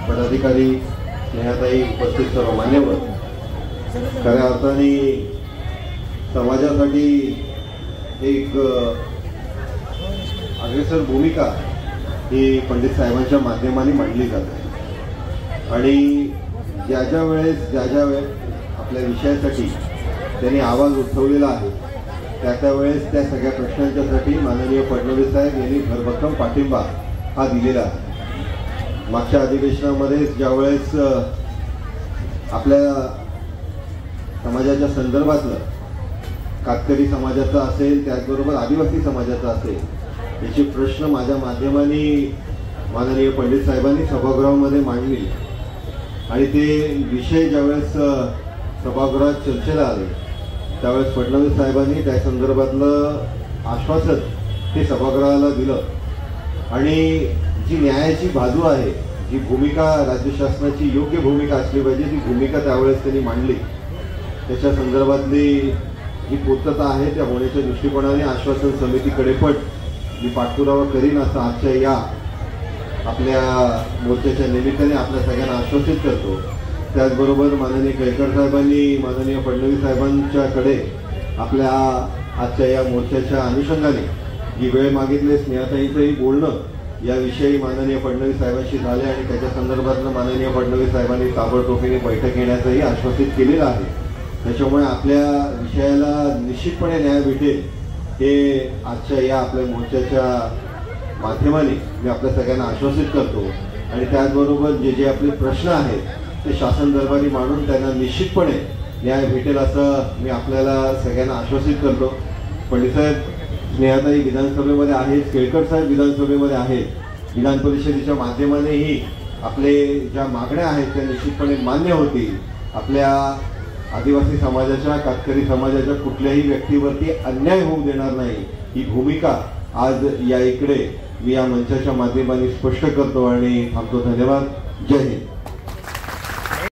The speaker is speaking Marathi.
पदाधिकारी, स्नेहाताई, उपस्थित सर्व मान्यवर, खऱ्या अर्थाने समाजासाठी एक अग्रेसर भूमिका ही पंडित साहेबांच्या माध्यमाने मांडली जाते आणि ज्या वेळेस आपल्या विषयासाठी त्यांनी आवाज उठवलेला आहे त्यावेळेस त्या सगळ्या प्रश्नांच्यासाठी माननीय फडणवीस साहेब यांनी भरभक्कम पाठिंबा हा दिलेला आहे। मागच्या अधिवेशनामध्ये ज्यावेळेस आपल्या समाजाच्या संदर्भातलं कातकरी समाजाचा असेल त्याचबरोबर आदिवासी समाजाचा असेल याचे प्रश्न माझ्या माध्यमाने माननीय पंडित साहेबांनी सभागृहामध्ये मांडले आणि ते विषय ज्यावेळेस सभागृहात चर्चेला आले त्यावेळेस फडणवीस साहेबांनी त्या संदर्भातलं आश्वासन ते सभागृहाला दिलं आणि जी न्यायाची बाजू आहे, जी भूमिका राज्य शासनाची योग्य भूमिका असली पाहिजे ती भूमिका त्यावेळेस त्यांनी मांडली। त्याच्या संदर्भातली जी पूर्तता आहे त्या होण्याच्या दृष्टिकोनाने आश्वासन समितीकडे पण मी पाठपुरावा करीन असं आजच्या या आपल्या मोर्चाच्या निमित्ताने आपल्या सगळ्यांना आश्वासित करतो। त्याचबरोबर माननीय केळकर साहेबांनी माननीय फडणवीस साहेबांच्याकडे आपल्या आजच्या या मोर्चाच्या अनुषंगाने जी वेळ मागितली स्नेहाताईंचंही बोलणं याविषयी माननीय फडणवीस साहेबांशी झाले आणि त्याच्या संदर्भातलं माननीय फडणवीस साहेबांनी ताबडतोबीने बैठक घेण्याचंही आश्वासित केलेलं आहे। त्याच्यामुळे आपल्या विषयाला निश्चितपणे न्याय भेटेल हे आजच्या या आपल्या मोर्चाच्या माध्यमाने मी आपल्या सगळ्यांना आश्वासित करतो आणि त्याचबरोबर जे आपले प्रश्न आहेत ते शासन दरबारी मांडून त्यांना निश्चितपणे न्याय भेटेल असं मी आपल्याला सगळ्यांना आश्वासित करतो। पंडित साहेब स्नेहाताई विधानसभेमध्ये आहेत, केळकर साहेब विधानसभेमध्ये आहेत, विधान परिषदेच्या माध्यमानेही आपले ज्या मागण्या आहेत त्या निश्चितपणे मान्य होतील। आपल्या आदिवासी समाजाच्या कातकरी समाजाच्या कुठल्याही व्यक्तीवरती अन्याय होऊ देणार नाही ही भूमिका आज या इकडे मी या मंचाच्या माध्यमाने स्पष्ट करतो आणि थांबतो। धन्यवाद। जय हिंद।